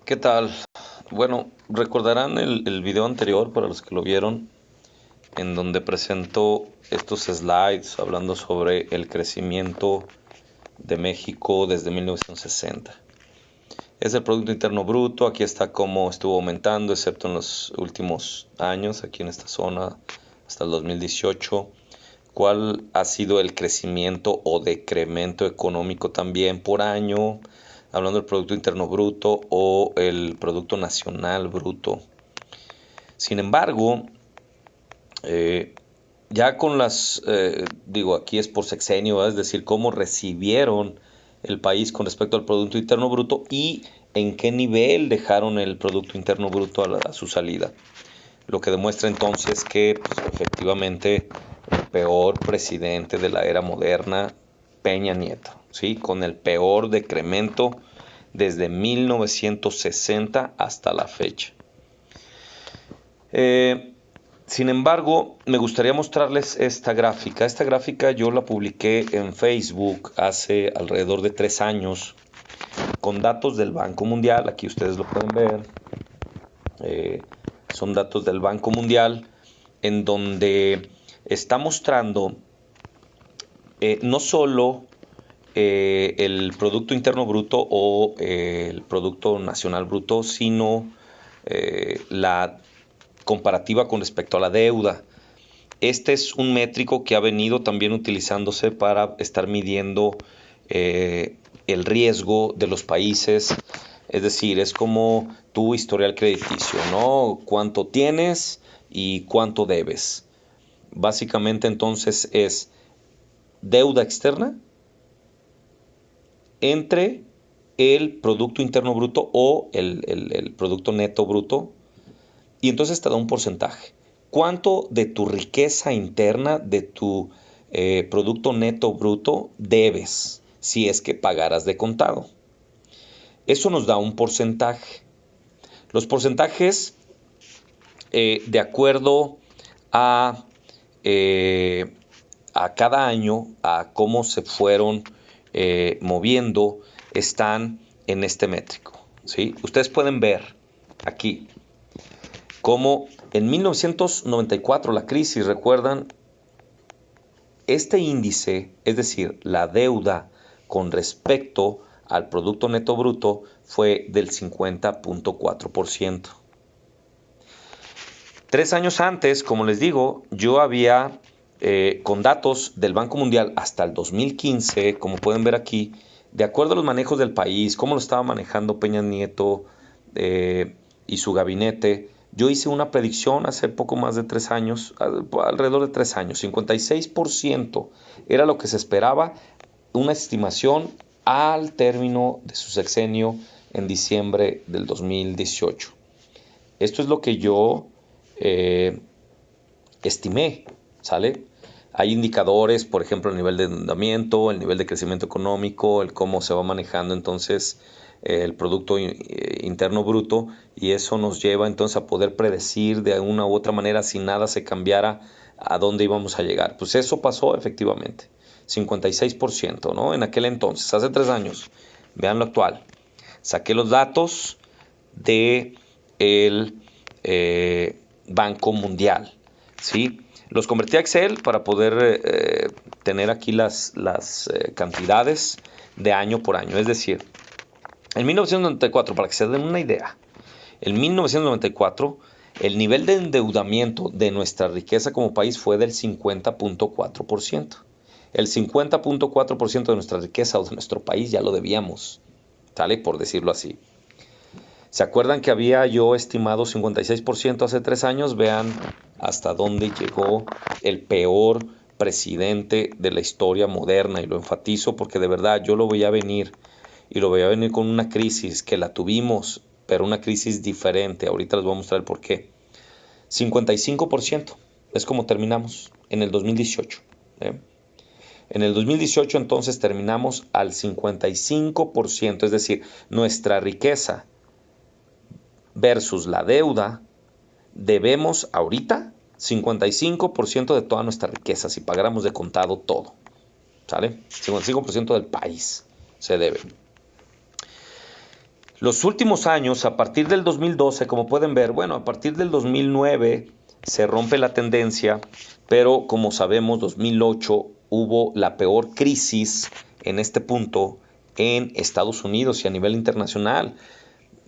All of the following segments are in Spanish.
¿Qué tal? Bueno, recordarán el video anterior para los que lo vieron, en donde presento estos slides hablando sobre el crecimiento de México desde 1960. Es el Producto Interno Bruto, aquí está cómo estuvo aumentando, excepto en los últimos años, aquí en esta zona, hasta el 2018. ¿Cuál ha sido el crecimiento o decremento económico también por año? Hablando del Producto Interno Bruto o el Producto Nacional Bruto. Sin embargo, eh, ya con digo, aquí es por sexenio, ¿verdad? Es decir, cómo recibieron el país con respecto al Producto Interno Bruto y en qué nivel dejaron el Producto Interno Bruto a su salida. Lo que demuestra entonces que pues, efectivamente el peor presidente de la era moderna, Peña Nieto, ¿sí? Con el peor decremento desde 1960 hasta la fecha. Eh, Sin embargo, me gustaría mostrarles esta gráfica. Esta gráfica yo la publiqué en Facebook hace alrededor de 3 años con datos del Banco Mundial. Aquí ustedes lo pueden ver. Eh, Son datos del Banco Mundial en donde está mostrando no solo el Producto Interno Bruto o el Producto Nacional Bruto, sino la comparativa con respecto a la deuda. Este es un métrico que ha venido también utilizándose para estar midiendo el riesgo de los países. Es decir, es como tu historial crediticio, ¿no? Cuánto tienes y cuánto debes. Básicamente entonces es deuda externa entre el Producto Interno Bruto o el Producto Neto Bruto, y entonces te da un porcentaje. ¿Cuánto de tu riqueza interna, de tu Producto Neto Bruto debes si es que pagaras de contado? Eso nos da un porcentaje. Los porcentajes, de acuerdo a, eh, a cada año, a cómo se fueron moviendo, están en este métrico, ¿sí? Ustedes pueden ver aquí cómo en 1994, la crisis, recuerdan, este índice, es decir, la deuda con respecto al Producto Neto Bruto, fue del 50.4%. 3 años antes, como les digo, yo había, con datos del Banco Mundial hasta el 2015, como pueden ver aquí, de acuerdo a los manejos del país, cómo lo estaba manejando Peña Nieto eh, y su gabinete, yo hice una predicción hace poco más de 3 años, alrededor de 3 años, 56% era lo que se esperaba, una estimación al término de su sexenio en diciembre del 2018. Esto es lo que yo eh, estimé, ¿sale? Hay indicadores, por ejemplo, el nivel de endeudamiento, el nivel de crecimiento económico, el cómo se va manejando entonces el Producto Interno Bruto, y eso nos lleva entonces a poder predecir de una u otra manera, si nada se cambiara, a dónde íbamos a llegar. Pues eso pasó efectivamente, 56%, ¿no? En aquel entonces, hace 3 años. Vean lo actual. Saqué los datos de el Banco Mundial, ¿sí? Los convertí a Excel para poder tener aquí las cantidades de año por año. Es decir, en 1994, para que se den una idea, en 1994 el nivel de endeudamiento de nuestra riqueza como país fue del 50.4%. El 50.4% de nuestra riqueza o de nuestro país ya lo debíamos, ¿sale? Por decirlo así. ¿Se acuerdan que había yo estimado 56% hace 3 años? Vean hasta dónde llegó el peor presidente de la historia moderna, y lo enfatizo porque de verdad yo lo veía venir, y lo veía venir con una crisis que la tuvimos, pero una crisis diferente. Ahorita les voy a mostrar el por qué. 55% es como terminamos en el 2018. ¿eh? En el 2018 entonces terminamos al 55%, es decir, nuestra riqueza versus la deuda, debemos ahorita 55% de toda nuestra riqueza si pagáramos de contado todo. ¿Sale? 55% del país se debe. Los últimos años, a partir del 2012, como pueden ver, bueno, a partir del 2009 se rompe la tendencia, pero como sabemos, 2008 hubo la peor crisis en este punto en Estados Unidos y a nivel internacional.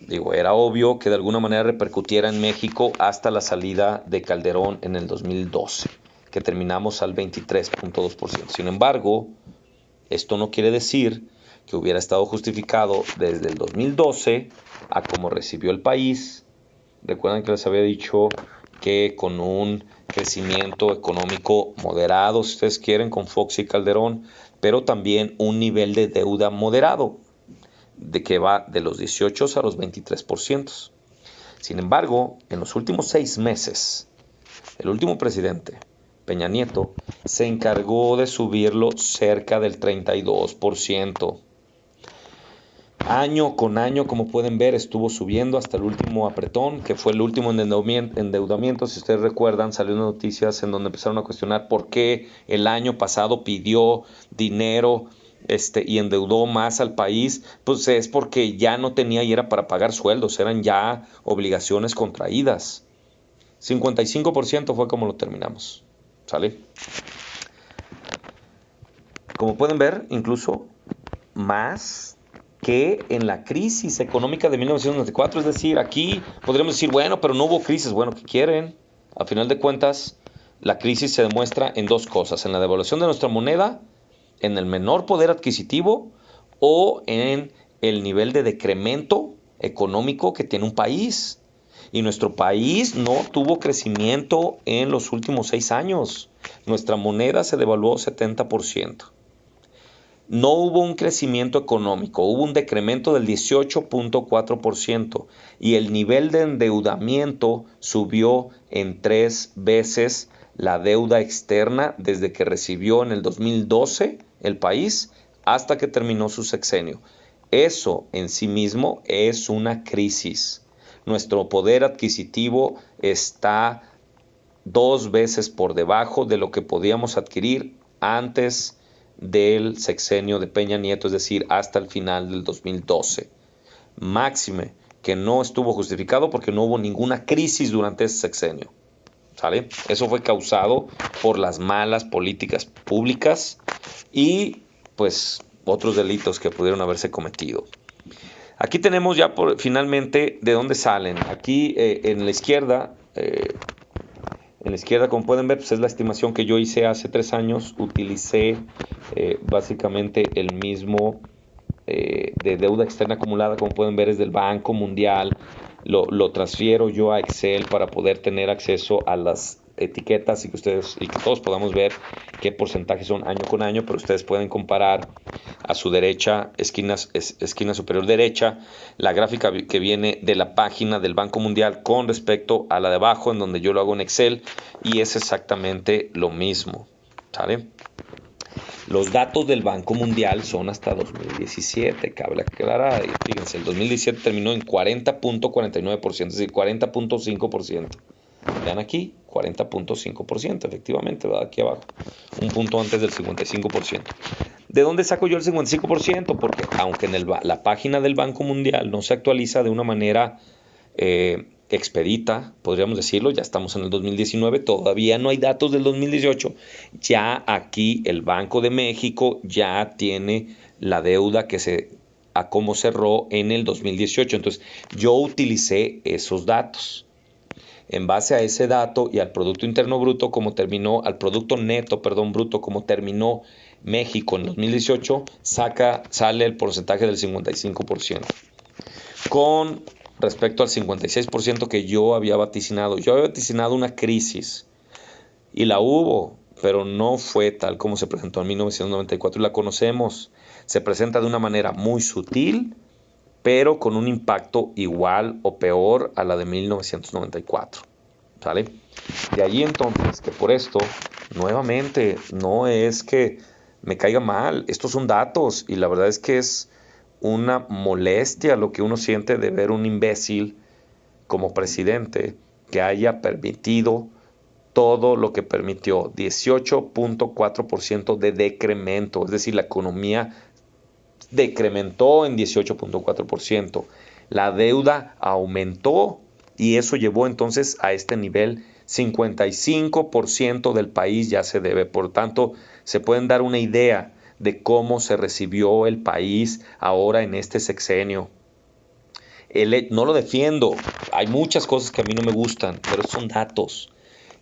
Digo, era obvio que de alguna manera repercutiera en México hasta la salida de Calderón en el 2012, que terminamos al 23.2%. Sin embargo, esto no quiere decir que hubiera estado justificado desde el 2012 a cómo recibió el país. Recuerdan que les había dicho que con un crecimiento económico moderado, si ustedes quieren, con Fox y Calderón, pero también un nivel de deuda moderado, de que va de los 18 a los 23%. Sin embargo, en los últimos 6 meses, el último presidente, Peña Nieto, se encargó de subirlo cerca del 32%. Año con año, como pueden ver, estuvo subiendo hasta el último apretón, que fue el último endeudamiento. Si ustedes recuerdan, salió noticias en donde empezaron a cuestionar por qué el año pasado pidió dinero y endeudó más al país. Pues es porque ya no tenía y era para pagar sueldos, eran ya obligaciones contraídas. 55% fue como lo terminamos. ¿Sale? Como pueden ver, incluso más que en la crisis económica de 1994. Es decir, aquí podríamos decir, bueno, pero no hubo crisis. Bueno, ¿qué quieren? A final de cuentas, la crisis se demuestra en dos cosas: en la devaluación de nuestra moneda, en el menor poder adquisitivo o en el nivel de decremento económico que tiene un país. Y nuestro país no tuvo crecimiento en los últimos 6 años. Nuestra moneda se devaluó 70%. No hubo un crecimiento económico, hubo un decremento del 18.4% y el nivel de endeudamiento subió en 3 veces la deuda externa desde que recibió en el 2012 el país hasta que terminó su sexenio. Eso en sí mismo es una crisis. Nuestro poder adquisitivo está 2 veces por debajo de lo que podíamos adquirir antes del sexenio de Peña Nieto, es decir, hasta el final del 2012. Máxime que no estuvo justificado porque no hubo ninguna crisis durante ese sexenio. ¿Sale? Eso fue causado por las malas políticas públicas y pues otros delitos que pudieron haberse cometido. Aquí tenemos ya finalmente de dónde salen. Aquí en la izquierda, como pueden ver, pues es la estimación que yo hice hace 3 años. Utilicé básicamente el mismo de deuda externa acumulada, como pueden ver, es del Banco Mundial. Lo transfiero yo a Excel para poder tener acceso a las etiquetas y que todos podamos ver qué porcentajes son año con año, pero ustedes pueden comparar a su derecha, esquina superior derecha, la gráfica que viene de la página del Banco Mundial con respecto a la de abajo, en donde yo lo hago en Excel, y es exactamente lo mismo. ¿Sale? Los datos del Banco Mundial son hasta 2017, cabe aclarar. Fíjense, el 2017 terminó en 40.49%, es decir, 40.5%. Vean aquí, 40.5%, efectivamente, va aquí abajo, un punto antes del 55%. ¿De dónde saco yo el 55%? Porque aunque en la página del Banco Mundial no se actualiza de una manera expedita, podríamos decirlo, ya estamos en el 2019, todavía no hay datos del 2018, ya aquí el Banco de México ya tiene la deuda a cómo cerró en el 2018, entonces yo utilicé esos datos. En base a ese dato y al Producto Interno Bruto, al Producto Neto, bruto, como terminó México en 2018, sale el porcentaje del 55%. Con respecto al 56% que yo había vaticinado. Yo había vaticinado una crisis y la hubo, pero no fue tal como se presentó en 1994 y la conocemos. Se presenta de una manera muy sutil, pero con un impacto igual o peor a la de 1994. ¿Sale? De allí entonces que por esto, nuevamente, no es que me caiga mal, estos son datos y la verdad es que es una molestia lo que uno siente de ver un imbécil como presidente que haya permitido todo lo que permitió, 18.4% de decremento, es decir, la economía decrementó en 18.4%. La deuda aumentó y eso llevó entonces a este nivel. 55% del país ya se debe. Por tanto, se pueden dar una idea de cómo se recibió el país ahora en este sexenio. No lo defiendo, hay muchas cosas que a mí no me gustan, pero son datos.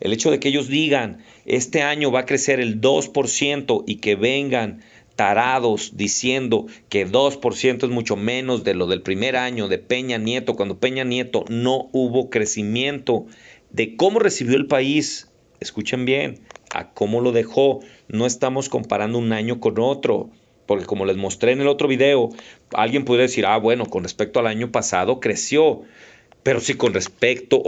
El hecho de que ellos digan, este año va a crecer el 2% y que vengan tarados diciendo que 2% es mucho menos de lo del primer año de Peña Nieto, cuando Peña Nieto no hubo crecimiento, de cómo recibió el país, escuchen bien, a cómo lo dejó. No estamos comparando un año con otro, porque como les mostré en el otro video, alguien podría decir, bueno, con respecto al año pasado creció, pero si con respecto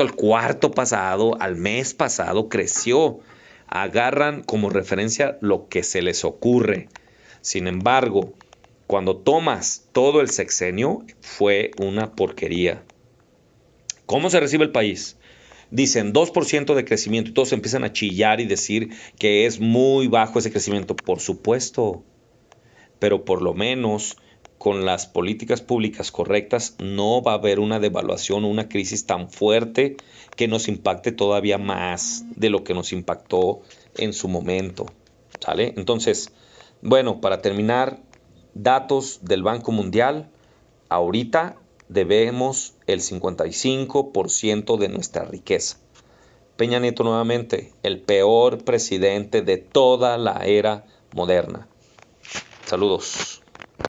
al cuarto pasado, al mes pasado, creció. Agarran como referencia lo que se les ocurre. Sin embargo, cuando tomas todo el sexenio, fue una porquería. ¿Cómo se recibe el país? Dicen 2% de crecimiento y todos empiezan a chillar y decir que es muy bajo ese crecimiento. Por supuesto, pero por lo menos con las políticas públicas correctas no va a haber una devaluación o una crisis tan fuerte que nos impacte todavía más de lo que nos impactó en su momento. ¿Sale? Entonces, bueno, para terminar, datos del Banco Mundial, ahorita debemos el 55% de nuestra riqueza. Peña Nieto nuevamente, el peor presidente de toda la era moderna. Saludos.